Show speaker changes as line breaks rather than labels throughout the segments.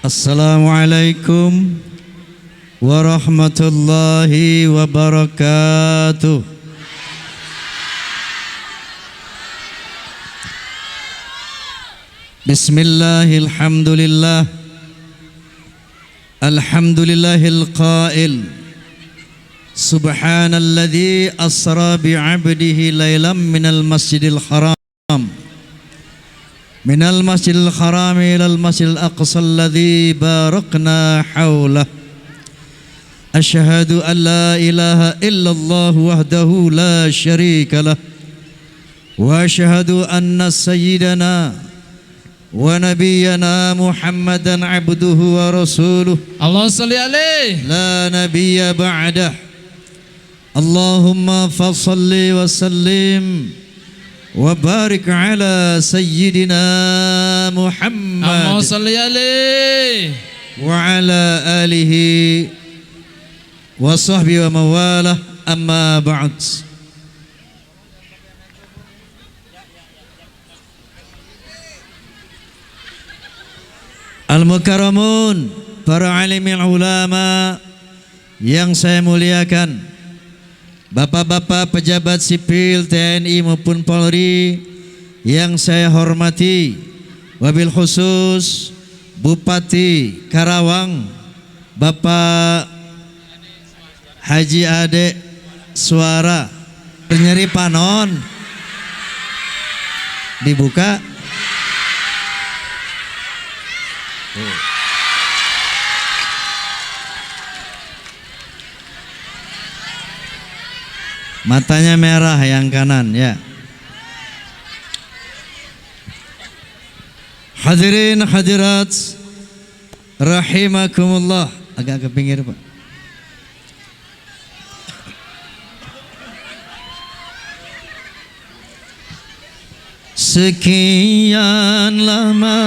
Assalamualaikum warahmatullahi wabarakatuh. Bismillahilhamdulillah. Alhamdulillahil qail Subhanalladzi asra bi'abdihi laylam minal masjidil haram minal masjidil haram ilal masjidil aqsa alladzi barakna hawlah. Asyhadu an la ilaha illallah wahdahu la syarika lah wa asyhadu anna sayyidana wa nabiyyana Muhammadan abduhu wa rasuluh.
Allahumma shalli alaihi
La nabiyya ba'dah. Allahumma fasalli wa sallim wa barik ala sayyidina Muhammad
Allahumma shalli alaihi
wa ala alihi wa sahbihi wa mawalah. Amma ba'd. Al-Mukarramun, para alimil ulama yang saya muliakan, bapak-bapak pejabat sipil TNI maupun Polri yang saya hormati, wabil khusus Bupati Karawang Bapak Haji Ade Suara. Nyeri panon dibuka. Matanya merah yang kanan ya. Hadirin hadirat rahimakumullah. Agak ke pinggir Pak. Sekian lama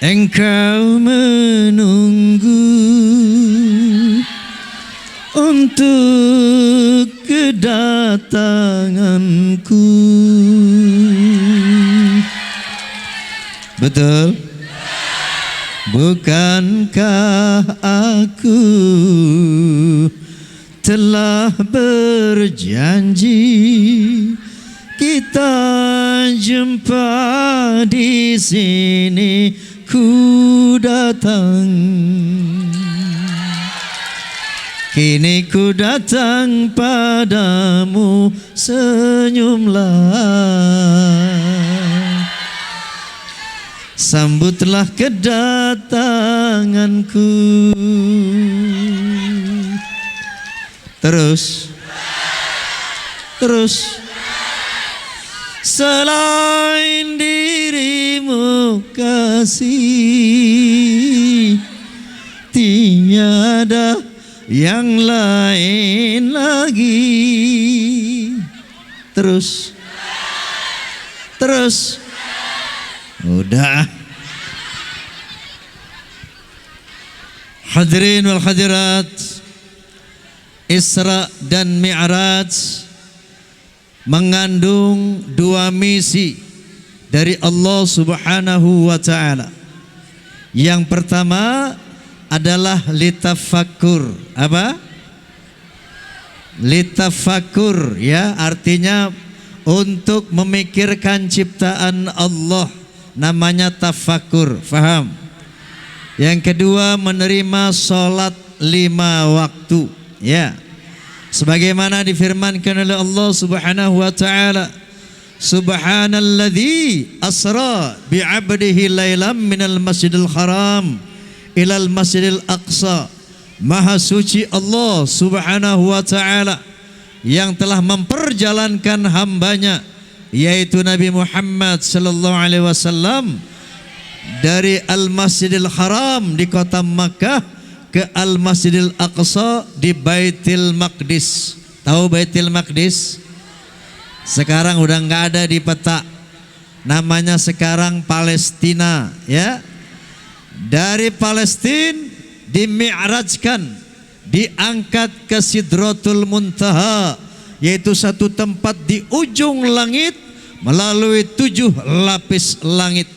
engkau menunggu untuk kedatanganku. Betul? Bukankah aku telah berjanji kita jumpa di sini, ku datang. Kini ku datang padamu, senyumlah, sambutlah kedatanganku. Terus selain dirimu kasih, tiada yang lain lagi. Terus udah. Hadirin wal hadirat, Isra dan Mi'raj mengandung dua misi dari Allah Subhanahu wa ta'ala. Yang pertama adalah litafakkur. Apa? Litafakkur ya, artinya untuk memikirkan ciptaan Allah, namanya tafakkur. Faham? Yang kedua menerima sholat 5 waktu ya, sebagaimana difirmankan oleh Allah Subhanahu wa ta'ala, Subhanalladzi asra bi'abdihi laylam minal masjidil haram ilal masjidil aqsa. Maha suci Allah Subhanahu wa ta'ala yang telah memperjalankan hambanya, yaitu Nabi Muhammad sallallahu alaihi wasallam, dari Al-Masjidil Haram di kota Makkah ke Al-Masjidil Aqsa di Baitul Maqdis. Tahu Baitul Maqdis? Sekarang udah nggak ada di peta. Namanya sekarang Palestina ya. Dari Palestina dimi'rajkan, diangkat ke Sidratul Muntaha, yaitu satu tempat di ujung langit melalui 7 lapis langit.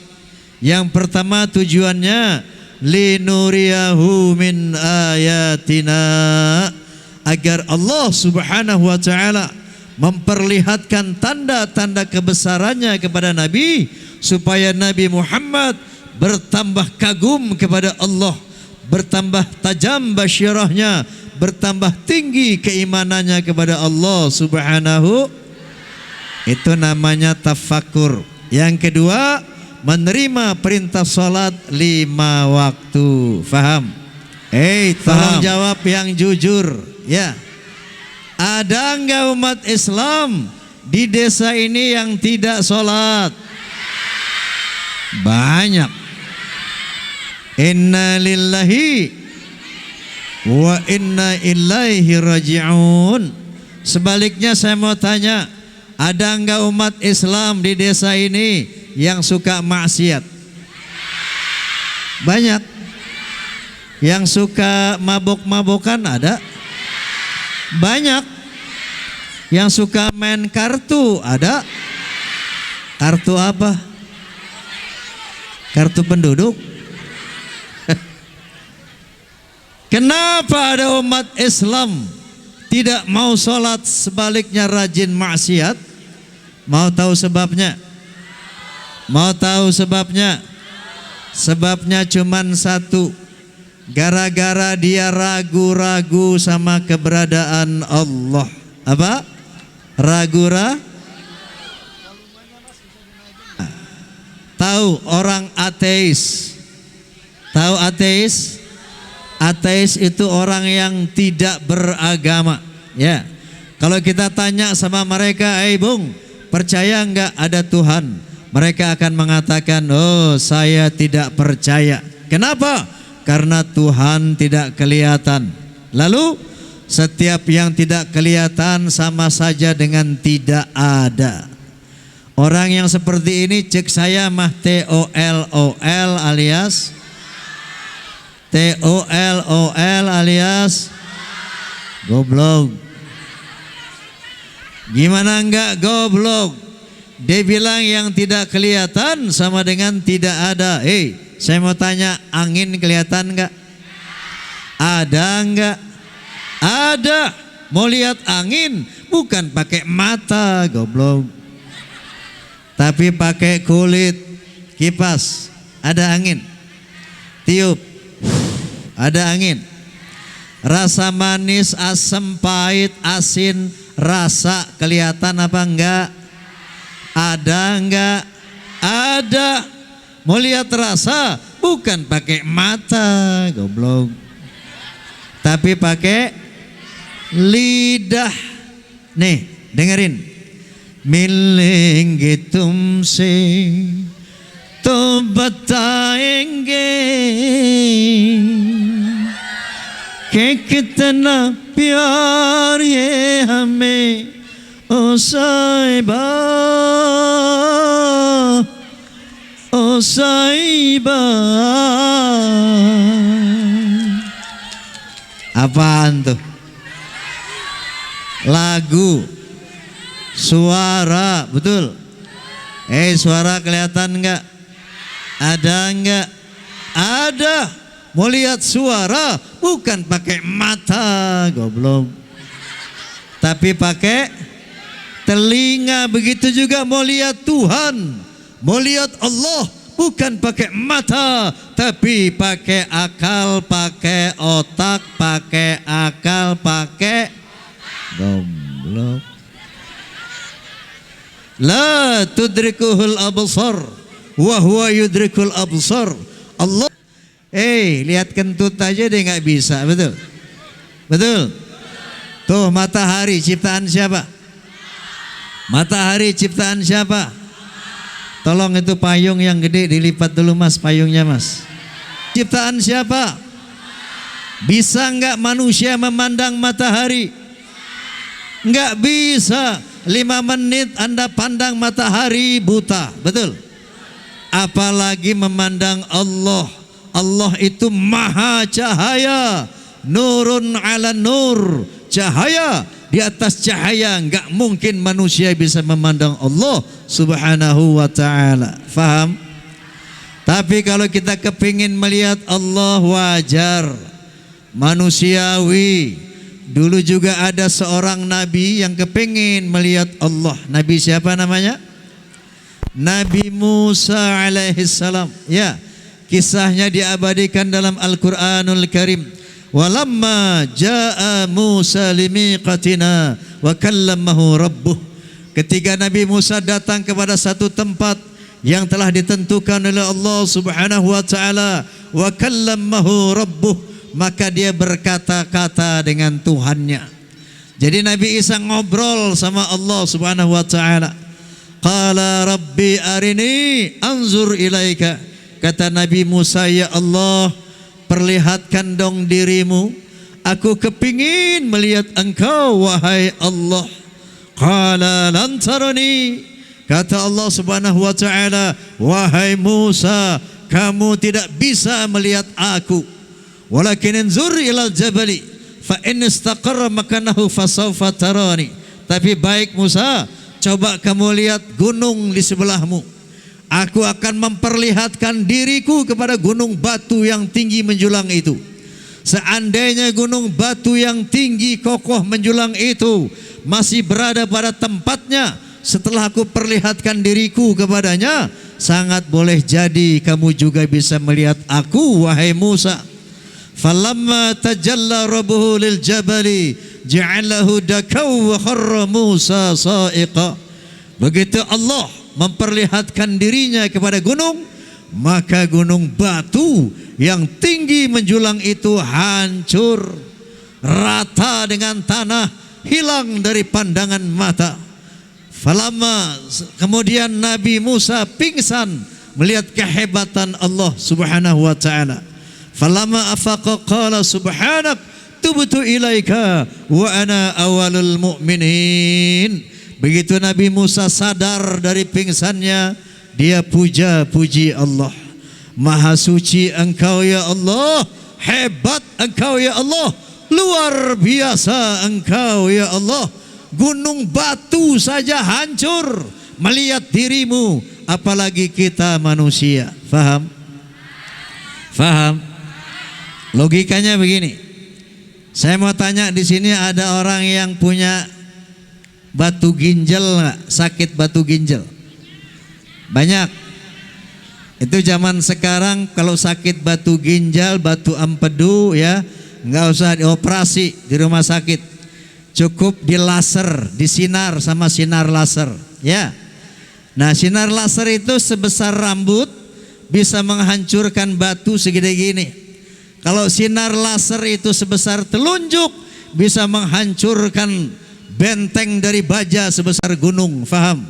Yang pertama tujuannya linuriyahu min ayatina, agar Allah Subhanahu wa taala memperlihatkan tanda-tanda kebesarannya kepada Nabi, supaya Nabi Muhammad bertambah kagum kepada Allah, bertambah tajam basyirahnya, bertambah tinggi keimanannya kepada Allah Subhanahu. Itu namanya tafakur. Yang kedua, menerima perintah salat 5 waktu. Faham? Tolong jawab yang jujur ya. Ada enggak umat Islam di desa ini yang tidak salat? Banyak. Inna lillahi wa inna ilaihi raji'un. Sebaliknya saya mau tanya, ada enggak umat Islam di desa ini yang suka maksiat? Banyak. Yang suka mabok-mabokan ada? Banyak. Yang suka main kartu ada? Kartu apa? Kartu penduduk. Kenapa ada umat Islam tidak mau sholat, sebaliknya rajin maksiat? Mau tahu sebabnya? Mau tahu sebabnya? Sebabnya cuman satu. Gara-gara dia ragu-ragu sama keberadaan Allah. Apa? Ragu-ragu. Tahu orang ateis? Tahu ateis? Ateis itu orang yang tidak beragama. Ya. Kalau kita tanya sama mereka, Bung, percaya enggak ada Tuhan? Mereka akan mengatakan, oh saya tidak percaya. Kenapa? Karena Tuhan tidak kelihatan. Lalu setiap yang tidak kelihatan sama saja dengan tidak ada. Orang yang seperti ini cek saya mah TOLOL alias TOLOL alias goblok. Gimana enggak goblok? Dia bilang yang tidak kelihatan sama dengan tidak ada. Saya mau tanya, angin kelihatan enggak? Ada enggak? Ada. Mau lihat angin bukan pakai mata goblok, tapi pakai kulit kipas. Ada angin, tiup, ada angin. Rasa manis, asam, pahit, asin, rasa kelihatan apa enggak? Ada enggak? Ada. Mau lihat rasa bukan pakai mata goblok, tapi pakai lidah. Nih dengerin. Milengi tumse तो बताएंगे कि कितना प्यार ये हमें ओ साहिबा ओ साहिबा. Apaan tuh? Lagu, suara, betul? Suara kelihatan enggak? Ada enggak? Ada. Mau lihat suara bukan pakai mata goblok, tapi pakai telinga. Begitu juga mau lihat Tuhan, mau lihat Allah bukan pakai mata, tapi pakai akal, pakai otak, pakai akal, pakai goblok. La tudrikuhul absar wa huwa yudrikul absar. Allah lihat kentut aja dia nggak bisa, betul? Betul? Tuh matahari ciptaan siapa? Matahari ciptaan siapa? Tolong itu payung yang gede dilipat dulu mas, payungnya mas. Ciptaan siapa? Bisa nggak manusia memandang matahari? Nggak bisa. 5 menit Anda pandang matahari buta, betul? Apalagi memandang Allah. Allah itu maha cahaya, nurun ala nur, cahaya di atas cahaya. Nggak mungkin manusia bisa memandang Allah subhanahu wa ta'ala. Faham? Tapi kalau kita kepingin melihat Allah wajar, manusiawi. Dulu juga ada seorang nabi yang kepingin melihat Allah. Nabi siapa namanya? Nabi Musa alaihissalam. Ya, kisahnya diabadikan dalam Al-Quranul Karim. Walamma jaa Musa limiqatina wa kallamahu rabbuh. Ketika Nabi Musa datang kepada satu tempat yang telah ditentukan oleh Allah Subhanahu wa taala, wa kallamahu rabbuh, maka dia berkata-kata dengan Tuhannya. Jadi Nabi Isa ngobrol sama Allah Subhanahu wa taala. Qala rabbi arini anzur ilaika. Kata Nabi Musa, ya Allah, perlihatkan dong dirimu, aku kepingin melihat engkau wahai Allah. Qala lan tarani. Kata Allah Subhanahu wa taala, wahai Musa, kamu tidak bisa melihat aku. Walakin anzur ilal jabali fa in istaqarra makanahu fasawfa tarani. Tapi baik Musa, coba kamu lihat gunung di sebelahmu. Aku akan memperlihatkan diriku kepada gunung batu yang tinggi menjulang itu. Seandainya gunung batu yang tinggi kokoh menjulang itu masih berada pada tempatnya setelah aku perlihatkan diriku kepadanya, sangat boleh jadi kamu juga bisa melihat aku wahai Musa. Falamma tajalla rabbuhu lil jabali ja'alahu dakau wa kharra Musa sa'iqa. Begitu Allah memperlihatkan dirinya kepada gunung, maka gunung batu yang tinggi menjulang itu hancur, rata dengan tanah, hilang dari pandangan mata. Falamma, kemudian Nabi Musa pingsan melihat kehebatan Allah Subhanahu wa taala. Falamma afaqa qala subhanak tubtu ilaika wa ana awalul mu'minin. Begitu Nabi Musa sadar dari pingsannya, dia puji Allah. Maha suci engkau ya Allah, hebat engkau ya Allah, luar biasa engkau ya Allah. Gunung batu saja hancur melihat dirimu, apalagi kita manusia. Faham? Faham? Logikanya begini. Saya mau tanya, di sini ada orang yang punya batu ginjal nggak? Sakit batu ginjal? Banyak. Itu zaman sekarang kalau sakit batu ginjal, batu empedu ya, nggak usah dioperasi di rumah sakit. Cukup di laser, disinar sama sinar laser, ya. Nah, sinar laser itu sebesar rambut, bisa menghancurkan batu segede gini. Kalau sinar laser itu sebesar telunjuk, bisa menghancurkan benteng dari baja sebesar gunung. Faham?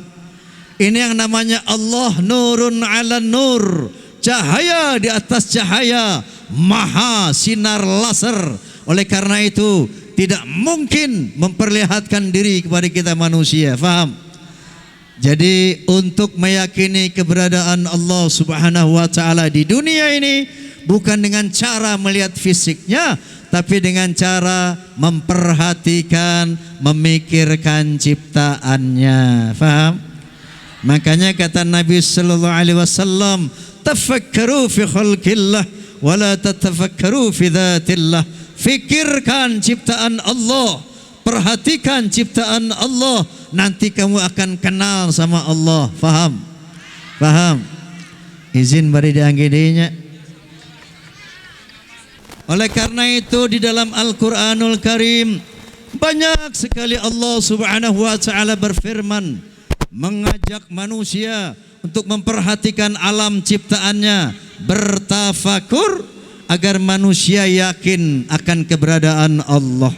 Ini yang namanya Allah nurun ala nur, cahaya di atas cahaya, maha sinar laser. Oleh karena itu tidak mungkin memperlihatkan diri kepada kita manusia. Faham? Jadi untuk meyakini keberadaan Allah Subhanahu wa taala di dunia ini bukan dengan cara melihat fisiknya, tapi dengan cara memperhatikan, memikirkan ciptaannya. Faham? Makanya kata Nabi sallallahu alaihi wasallam, tafakkaru fi khalqillah wa la tatafakkaru fi dzatillah. Fikirkan ciptaan Allah, perhatikan ciptaan Allah, nanti kamu akan kenal sama Allah. Faham? Faham? Izin bari dianggedinya. Oleh karena itu di dalam Al-Quranul Karim banyak sekali Allah Subhanahu wa taala berfirman, mengajak manusia untuk memperhatikan alam ciptaannya, bertafakur agar manusia yakin akan keberadaan Allah.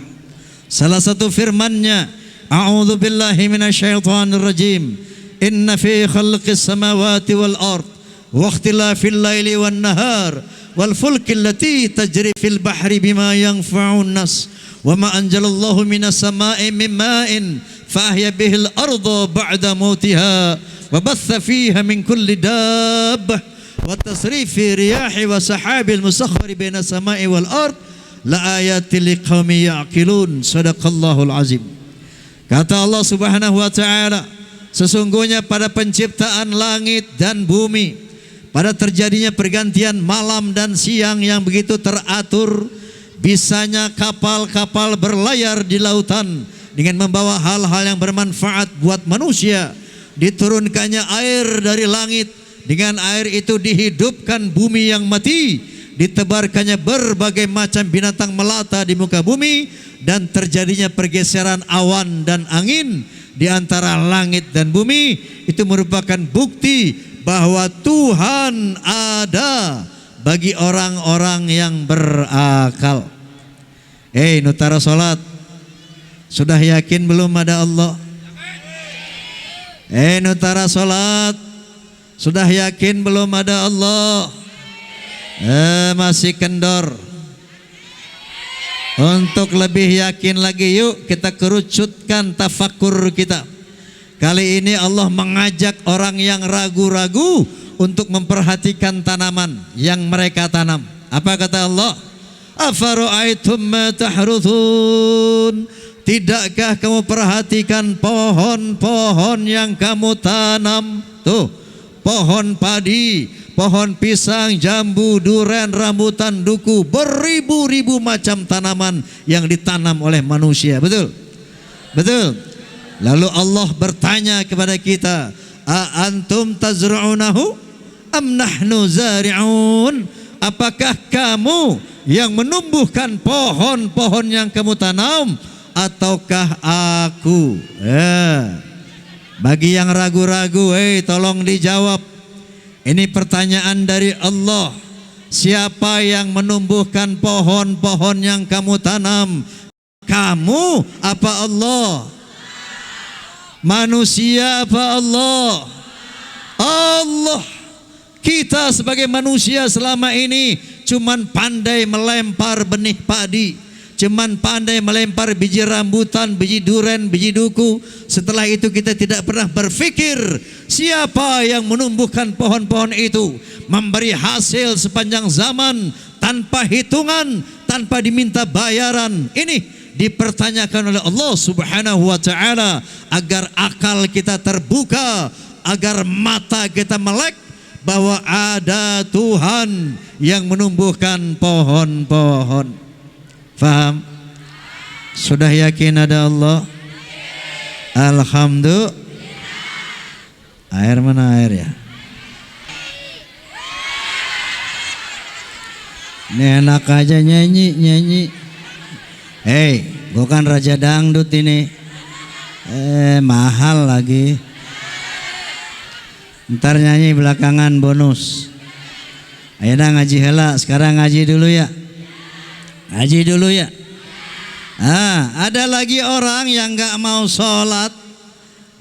Salah satu firman-Nya, a'udzu billahi minasyaitonir rajim, inna fi khalqis samawati wal ard wa ikhtilafil laili wan nahar wal fulki allati tajri fil bahri bima yanfa'un nas wa ma anzalallahu minas sama'i min ma'in fa ahya bihil arda ba'da mautiha wa batha fiha min kulli dabbah wa tasrifi riyahi wa sahabil musakhkhari baina samai wal ard la ayatil liqaumin ya'qilun. Sadaqallahul azim. Kata Allah Subhanahu wa taala, sesungguhnya pada penciptaan langit dan bumi, pada terjadinya pergantian malam dan siang yang begitu teratur, bisanya kapal-kapal berlayar di lautan dengan membawa hal-hal yang bermanfaat buat manusia, diturunkannya air dari langit, dengan air itu dihidupkan bumi yang mati, ditebarkannya berbagai macam binatang melata di muka bumi, dan terjadinya pergeseran awan dan angin di antara langit dan bumi. Itu merupakan bukti bahwa Tuhan ada bagi orang-orang yang berakal. Nutara sholat, sudah yakin belum ada Allah? Nutara sholat, sudah yakin belum ada Allah? Masih kendor. Untuk lebih yakin lagi, yuk kita kerucutkan tafakur kita. Kali ini Allah mengajak orang yang ragu-ragu untuk memperhatikan tanaman yang mereka tanam. Apa kata Allah? Afara'aitum ma tahruthun? Tidakkah kamu perhatikan pohon-pohon yang kamu tanam? Tuh, pohon padi, pohon pisang, jambu, duren, rambutan, duku, beribu-ribu macam tanaman yang ditanam oleh manusia. Betul? Betul. Lalu Allah bertanya kepada kita, a antum tazra'unahu am nahnu zari'un? Apakah kamu yang menumbuhkan pohon-pohon yang kamu tanam, ataukah aku? Bagi yang ragu-ragu, tolong dijawab. Ini pertanyaan dari Allah. Siapa yang menumbuhkan pohon-pohon yang kamu tanam? Kamu apa Allah? Manusia apa Allah? Allah. Kita sebagai manusia selama ini cuman pandai melempar benih padi, cuman pandai melempar biji rambutan, biji duren, biji duku. Setelah itu kita tidak pernah berpikir siapa yang menumbuhkan pohon-pohon itu, memberi hasil sepanjang zaman tanpa hitungan, tanpa diminta bayaran. Ini dipertanyakan oleh Allah Subhanahu wa ta'ala agar akal kita terbuka, agar mata kita melek bahwa ada Tuhan yang menumbuhkan pohon-pohon. Faham? Sudah yakin ada Allah? Alhamdulillah. Air mana air ya? Ini enak aja nyanyi. Bukan raja dangdut ini. Mahal lagi. Ntar nyanyi belakangan bonus. Ayo dah ngaji hela. Sekarang ngaji dulu ya. Ngaji dulu ya. Ada lagi orang yang gak mau sholat,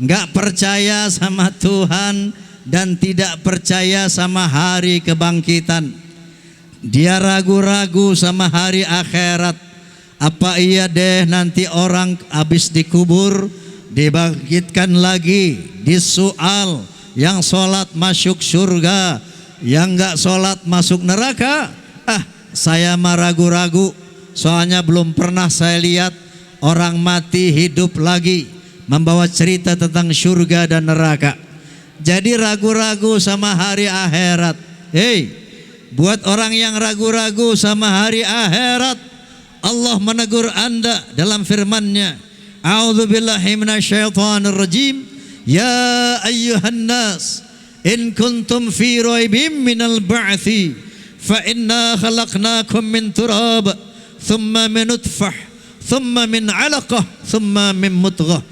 gak percaya sama Tuhan, dan tidak percaya sama hari kebangkitan. Dia ragu-ragu sama hari akhirat. Apa iya deh nanti orang habis dikubur dibangkitkan lagi, disoal, yang sholat masuk surga, yang gak sholat masuk neraka? Saya mah ragu-ragu, soalnya belum pernah saya lihat orang mati hidup lagi membawa cerita tentang surga dan neraka. Jadi ragu-ragu sama hari akhirat. Buat orang yang ragu-ragu sama hari akhirat, Allah menegur Anda dalam firman-Nya, A'udzubillahi minasyaitonirrajim, ya ayyuhan nas in kuntum fi raibim minal ba'thi fa inna khalaqnakum min turab thumma min nutfah thumma min 'alaqah thumma min mudghah.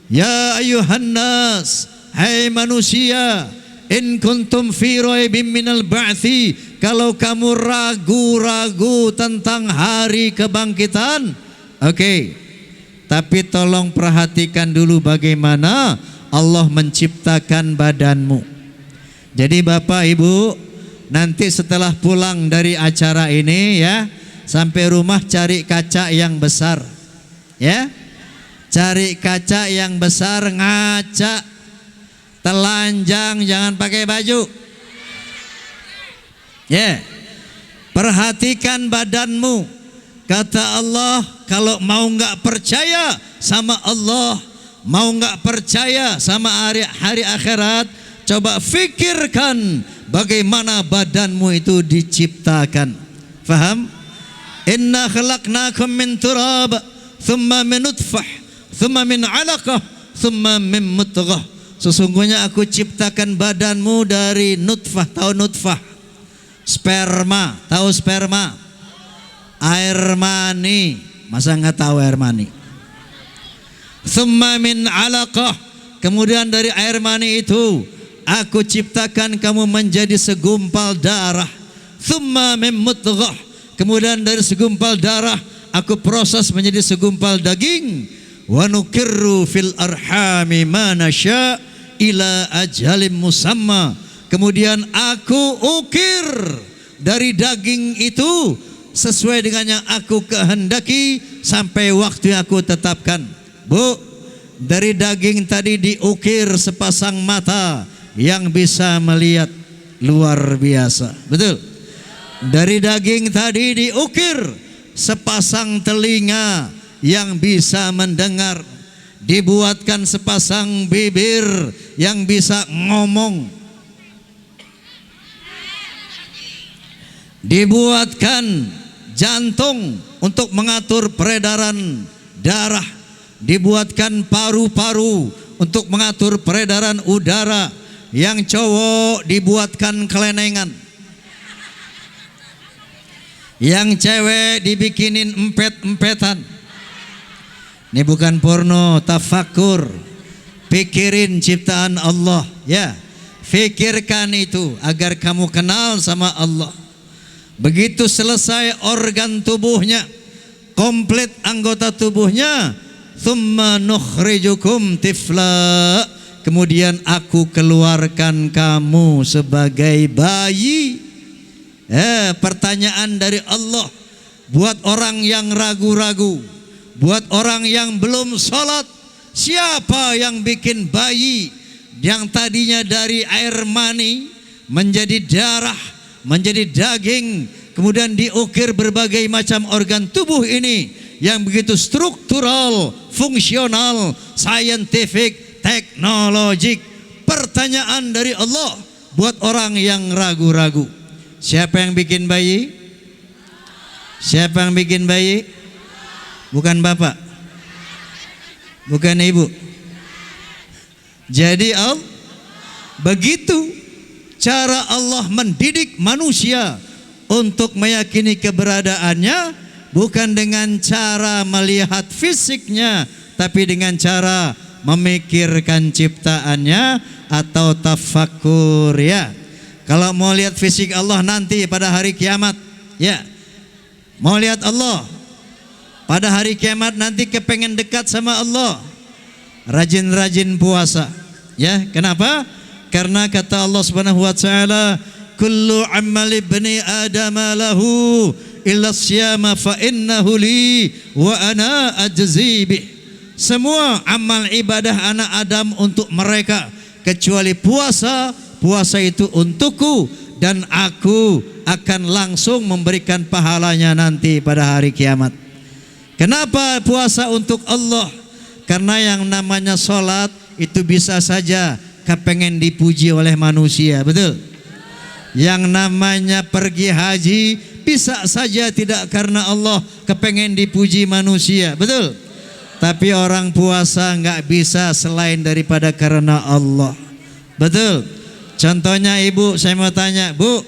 Ya ayyuhan nas, hai manusia, in kuntum fi raibim minal ba'thi, kalau kamu ragu-ragu tentang hari kebangkitan, tapi tolong perhatikan dulu bagaimana Allah menciptakan badanmu. Jadi Bapak Ibu, nanti setelah pulang dari acara ini ya, sampai rumah cari kaca yang besar ya. Cari kaca yang besar, ngaca, telanjang, jangan pakai baju. Perhatikan badanmu. Kata Allah, kalau mau nggak percaya sama Allah, mau nggak percaya sama hari akhirat, coba fikirkan bagaimana badanmu itu diciptakan. Faham? Inna khalaqnakum min turab, thumma min nutfah, thumma min alaqah, thumma min mudghah. Sesungguhnya aku ciptakan badanmu dari nutfah. Tahu nutfah? Sperma. Tahu sperma? Air mani. Masa nggak tahu air mani? Thumma min alaqah. Kemudian dari air mani itu aku ciptakan kamu menjadi segumpal darah. Thumma min mudghah. Kemudian dari segumpal darah aku proses menjadi segumpal daging. Wa nukirru fil arhami ma nasya ila ajalim musamma. Kemudian aku ukir dari daging itu sesuai dengan yang aku kehendaki sampai waktu yang aku tetapkan. Bu, dari daging tadi diukir sepasang mata yang bisa melihat, luar biasa. Betul? Dari daging tadi diukir sepasang telinga yang bisa mendengar, dibuatkan sepasang bibir yang bisa ngomong, dibuatkan jantung untuk mengatur peredaran darah, dibuatkan paru-paru untuk mengatur peredaran udara. Yang cowok dibuatkan kelenengan, yang cewek dibikinin empet-empetan. Ini bukan porno, tafakur. Pikirin ciptaan Allah, ya. Fikirkan itu agar kamu kenal sama Allah. Begitu selesai organ tubuhnya, komplit anggota tubuhnya, thumma nukhrijukum tifla. Kemudian aku keluarkan kamu sebagai bayi. Pertanyaan dari Allah buat orang yang ragu-ragu, buat orang yang belum sholat. Siapa yang bikin bayi yang tadinya dari air mani menjadi darah, menjadi daging, kemudian diukir berbagai macam organ tubuh ini yang begitu struktural, fungsional, scientific, teknologik. Pertanyaan dari Allah buat orang yang ragu-ragu. Siapa yang bikin bayi? Siapa yang bikin bayi? Bukan bapak, bukan ibu. Jadi begitu cara Allah mendidik manusia untuk meyakini keberadaannya, bukan dengan cara melihat fisiknya, tapi dengan cara memikirkan ciptaannya atau tafakur, ya. Kalau mau lihat fisik Allah nanti pada hari kiamat, ya. Mau lihat Allah pada hari kiamat nanti, kepengen dekat sama Allah, rajin-rajin puasa, ya. Kenapa? Karena kata Allah Subhanahu wa taala, kullu amali ibni adam lahu illa siyama fa innahu li wa ana ajzi bih. Semua amal ibadah anak Adam untuk mereka kecuali puasa. Puasa itu untukku dan aku akan langsung memberikan pahalanya nanti pada hari kiamat. Kenapa puasa untuk Allah? Karena yang namanya sholat itu bisa saja kepengen dipuji oleh manusia, betul? Yang namanya pergi haji bisa saja tidak karena Allah, kepengen dipuji manusia, betul? Tapi orang puasa nggak bisa selain daripada karena Allah, betul? Contohnya ibu, saya mau tanya, bu,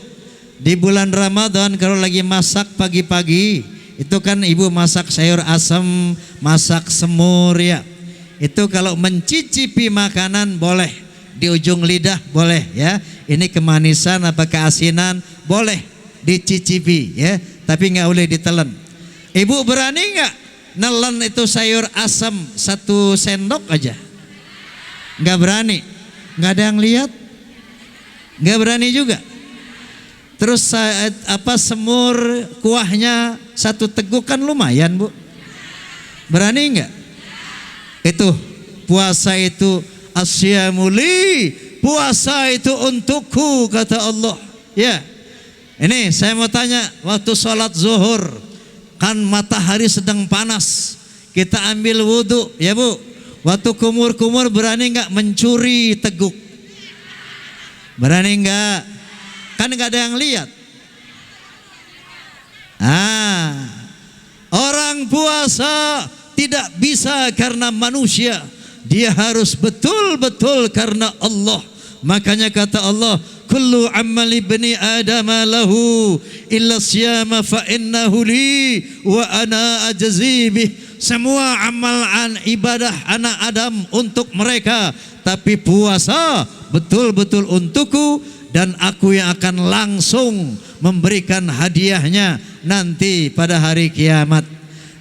di bulan Ramadan kalau lagi masak pagi-pagi, itu kan ibu masak sayur asem, masak semur, ya. Itu kalau mencicipi makanan boleh, di ujung lidah boleh, ya. Ini kemanisan apa keasinan boleh dicicipi, ya. Tapi nggak boleh ditelan. Ibu berani nggak nelen itu sayur asam 1 sendok aja? Nggak berani. Nggak ada yang lihat, nggak berani juga. Terus semur kuahnya 1 teguk kan lumayan, bu. Berani nggak? Itu puasa itu asyamuli, puasa itu untukku kata Allah, ya. Ini saya mau tanya, waktu sholat zuhur kan matahari sedang panas, kita ambil wudhu, ya bu. Waktu kumur-kumur berani nggak mencuri teguk? Berani nggak? Kan nggak ada yang lihat. Orang puasa tidak bisa karena manusia, dia harus betul-betul karena Allah. Makanya kata Allah, kullu amali ibni adam lahu illa siyama fa innahu li wa ana ajzi bih. Semua amalan ibadah anak Adam untuk mereka, tapi puasa betul-betul untukku, dan aku yang akan langsung memberikan hadiahnya nanti pada hari kiamat.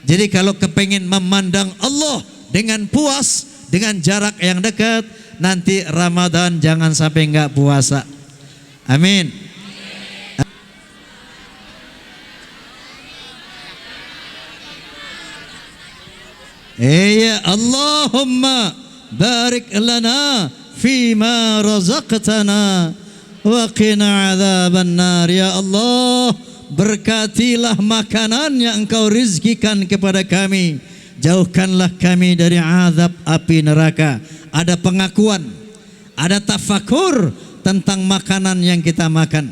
Jadi kalau kepengin memandang Allah dengan puas, dengan jarak yang dekat, nanti Ramadan jangan sampai enggak puasa. Amin. Ya Allahumma barik lana fima razaqtana wa qina adzaban nar. Ya Allah, berkatilah makanan yang Engkau rizkikan kepada kami, jauhkanlah kami dari azab api neraka. Ada pengakuan, ada tafakur tentang makanan yang kita makan.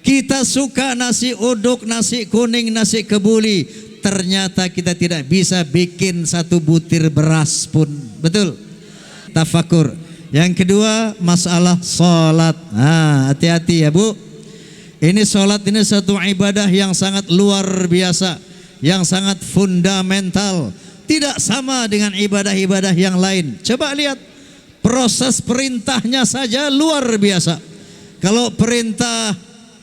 Kita suka nasi uduk, nasi kuning, nasi kebuli, ternyata kita tidak bisa bikin satu butir beras pun. Betul? Tafakur. Yang kedua, masalah sholat. Hati-hati ya Bu. Ini sholat ini satu ibadah yang sangat luar biasa, yang sangat fundamental. Tidak sama dengan ibadah-ibadah yang lain. Coba lihat, proses perintahnya saja luar biasa. Kalau perintah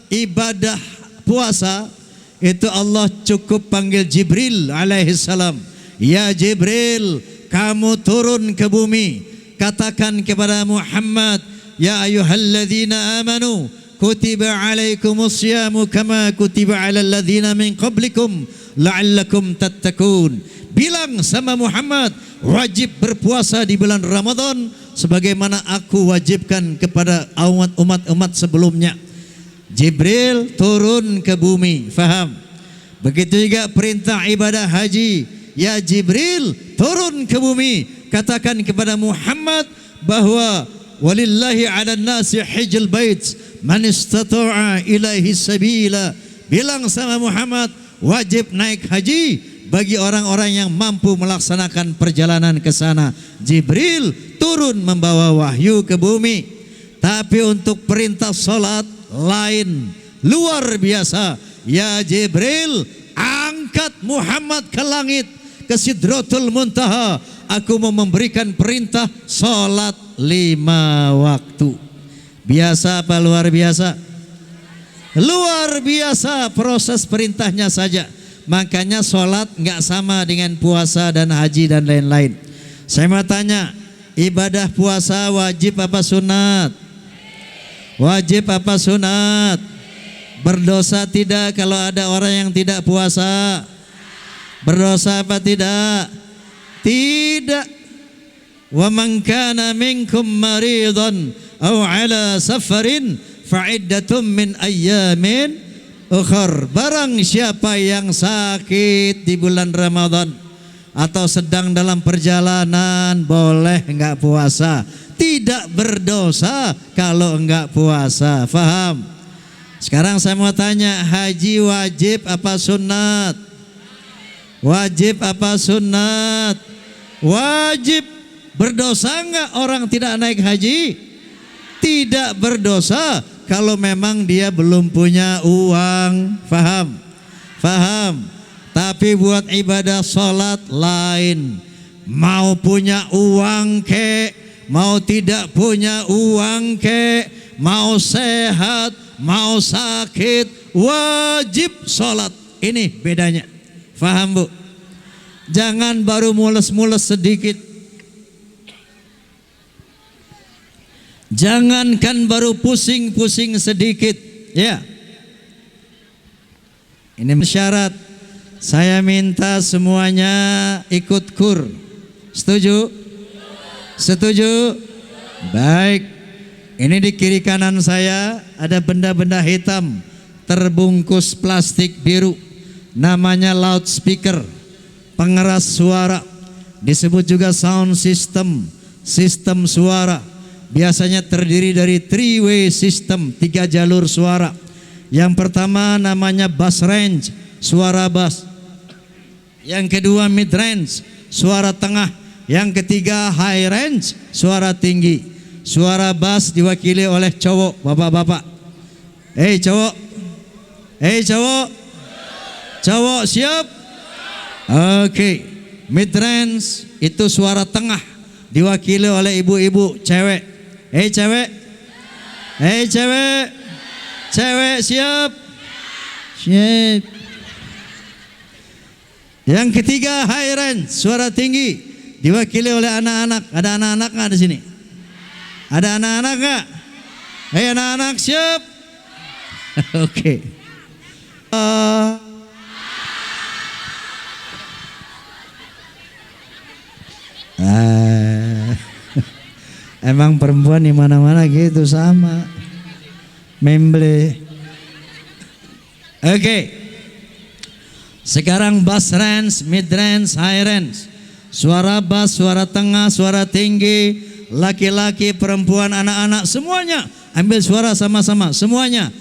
ibadah puasa, itu Allah cukup panggil Jibril alaihissalam. Ya Jibril, kamu turun ke bumi, katakan kepada Muhammad, ya ayyuhalladzina amanu kutiba alaikumus syamu kama kutiba alal ladzina min qablikum la'allakum tattaqun. Bilang sama Muhammad, wajib berpuasa di bulan Ramadan sebagaimana aku wajibkan kepada umat-umat sebelumnya. Jibril turun ke bumi, faham? Begitu juga perintah ibadah haji. Ya Jibril, turun ke bumi, katakan kepada Muhammad bahwa walillahi 'alan nasi hajjul bait man istata'a ilaihi sabila. Bilang sama Muhammad, wajib naik haji bagi orang-orang yang mampu melaksanakan perjalanan ke sana. Jibril turun membawa wahyu ke bumi. Tapi untuk perintah salat lain, luar biasa. Ya Jibril, angkat Muhammad ke langit, ke Sidratul Muntaha. Aku mau memberikan perintah salat 5 waktu. Biasa apa luar biasa? Luar biasa proses perintahnya saja. Makanya sholat nggak sama dengan puasa dan haji dan lain-lain. Saya mau tanya, ibadah puasa wajib apa sunat? Wajib apa sunat? Berdosa tidak kalau ada orang yang tidak puasa? Berdosa apa tidak? Tidak. Wa man kana minkum maridan aw ala safarin fa'iddatum min ayyamin ukhar. Barang siapa yang sakit di bulan Ramadan atau sedang dalam perjalanan, boleh enggak puasa, tidak berdosa kalau enggak puasa. Faham? Sekarang saya mau tanya, haji wajib apa sunat? Wajib apa sunat? Wajib. Berdosa enggak orang tidak naik haji? Tidak berdosa kalau memang dia belum punya uang. Faham? Faham? Tapi buat ibadah sholat lain. Mau punya uang kek, mau tidak punya uang kek, mau sehat, mau sakit, wajib sholat. Ini bedanya. Faham Bu? Jangan baru mules-mules sedikit. Jangankan baru pusing-pusing sedikit, ya. Ini syarat. Saya minta semuanya ikut kur. Setuju? Setuju? Baik. Ini di kiri kanan saya ada benda-benda hitam terbungkus plastik biru. Namanya loudspeaker, pengeras suara. Disebut juga sound system, sistem suara. biasanya terdiri dari three-way system, 3 jalur suara. Yang pertama namanya bass range, suara bass. Yang kedua mid range, suara tengah. Yang ketiga high range, suara tinggi. Suara bass diwakili oleh cowok, bapak-bapak. Cowok. Cowok. Cowok siap? Oke. Mid range itu suara tengah, diwakili oleh ibu-ibu, cewek. Cewek. Cewek. Cewek siap? Siap. Yang ketiga high range, suara tinggi, diwakili oleh anak-anak. Ada anak-anak nggak di sini? Ada anak-anak nggak? Anak-anak siap? Oke. Emang perempuan di mana-mana gitu sama. Memble. Oke. Sekarang bass range, mid range, high range. Suara bass, suara tengah, suara tinggi, laki-laki, perempuan, anak-anak, semuanya ambil suara sama-sama, semuanya.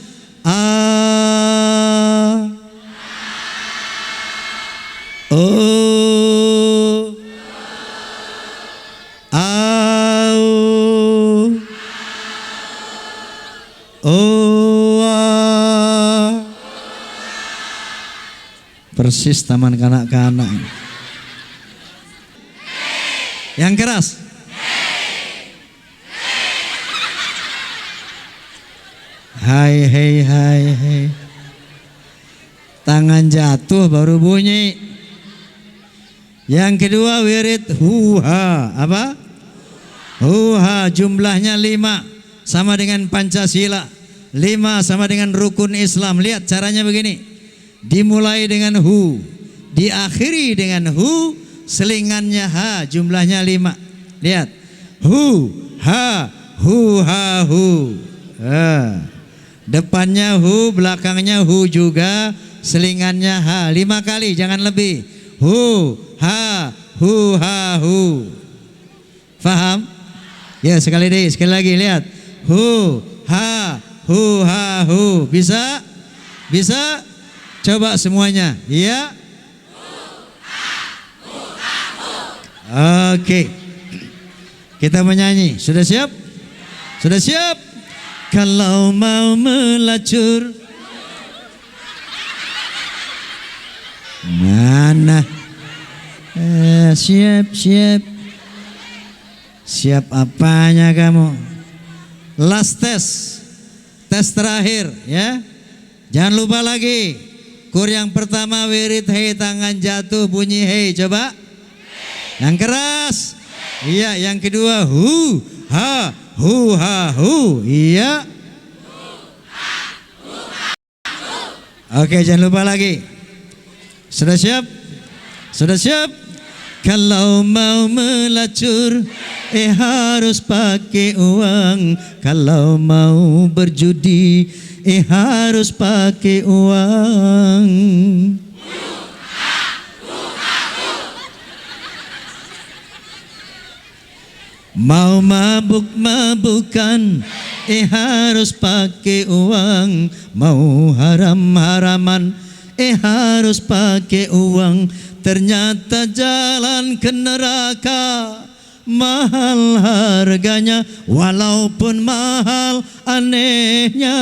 Persis taman kanak-kanak. Yang keras. Hai hai hai hai. Tangan jatuh baru bunyi. Yang kedua wirid huha. Apa? Huha, jumlahnya 5 sama dengan Pancasila. 5 sama dengan rukun Islam. Lihat caranya begini. Dimulai dengan hu, diakhiri dengan hu, selingannya ha, jumlahnya 5. Lihat. Hu, ha, hu, ha, hu. Depannya hu, belakangnya hu juga, selingannya ha. 5 kali, jangan lebih. Hu, ha, hu, ha, hu. Faham? Ya, sekali lagi lihat. Hu, ha, hu, ha, hu. Bisa? Bisa? Coba semuanya. Iya? Oke. Kita menyanyi. Sudah siap? Sudah siap? Kalau mau melacur. Mana? Siap. Siap apanya kamu? Last test. Tes terakhir ya. Jangan lupa lagi. Kur yang pertama wirid hei, tangan jatuh bunyi hei, coba. Yang keras. Iya, yang kedua hu, ha, hu, ha, hu. Iya. Oke, jangan lupa lagi. Sudah siap? Sudah siap? Kalau mau melacur harus pakai uang. Kalau mau berjudi harus pakai uang. Mau mabuk-mabukan harus pakai uang. Mau haram-haraman harus pakai uang. Ternyata jalan ke neraka mahal harganya, walaupun mahal anehnya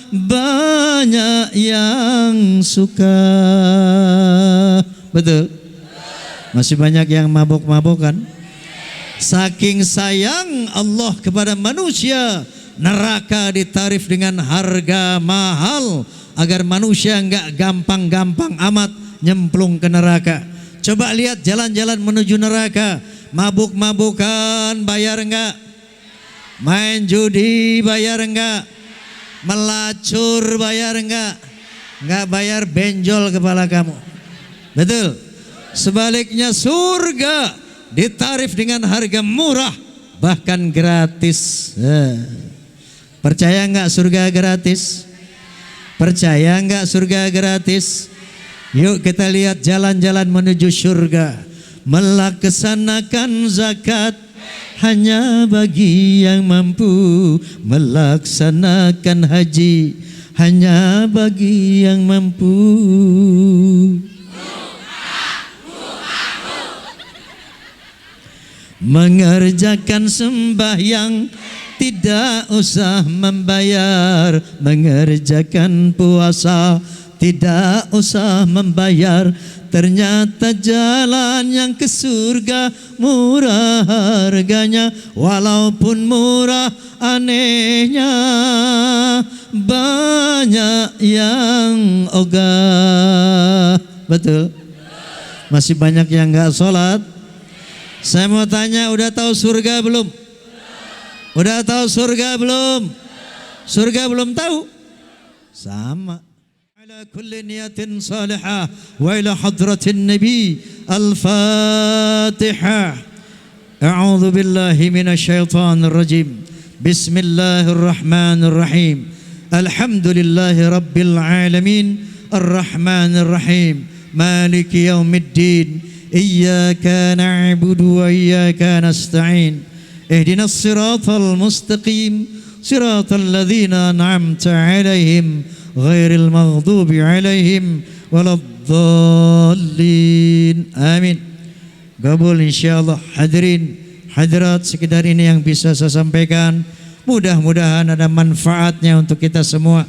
banyak yang suka. Betul? Masih banyak yang mabuk-mabukan. Saking sayang Allah kepada manusia, neraka ditarif dengan harga mahal agar manusia enggak gampang-gampang amat nyemplung ke neraka. Coba lihat jalan-jalan menuju neraka. Mabuk-mabukan bayar enggak? Main judi bayar enggak? Melacur bayar enggak? Enggak bayar, benjol kepala kamu. Betul? Sebaliknya surga ditarif dengan harga murah, bahkan gratis. Percaya enggak surga gratis? Percaya enggak surga gratis? Yuk kita lihat jalan-jalan menuju surga. Melaksanakan zakat, hanya bagi yang mampu melaksanakan haji, hanya bagi yang mampu. Mengerjakan sembahyang tidak usah membayar, mengerjakan puasa tidak usah membayar. Ternyata jalan yang ke surga murah harganya, walaupun murah anehnya banyak yang ogah. Betul? Masih banyak yang enggak sholat. Saya mau tanya, udah tahu surga belum? Udah tahu surga belum? Surga belum tahu? Sama. Ala kulli niyatin salihah wa ila hadratin nabi. Al-Fatihah. A'udzu billahi minasyaitonir rajim. Bismillahirrahmanirrahim. Alhamdulillahi rabbil alamin. Ar-Rahmanir Rahim. Maliki yaumiddin. إياك نعبد وإياك نستعين اهدنا الصراط المستقيم صراط الذين أنعمت عليهم غير المغضوب عليهم ولا الضالين آمين. Qabul insyaallah. Hadirin hadirat, sekedar ini yang bisa saya sampaikan. Mudah-mudahan ada manfaatnya untuk kita semua.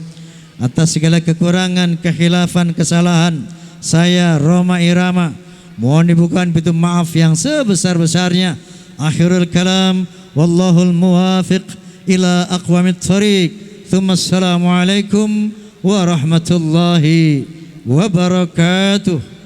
Atas segala kekurangan, kekhilafan, kesalahan saya Roma Irama mohon dibukakan pintu maaf yang sebesar-besarnya. Akhirul kalam, wallahul muwafiq ila aqwamit thariq. Thumma assalamualaikum warahmatullahi wabarakatuh.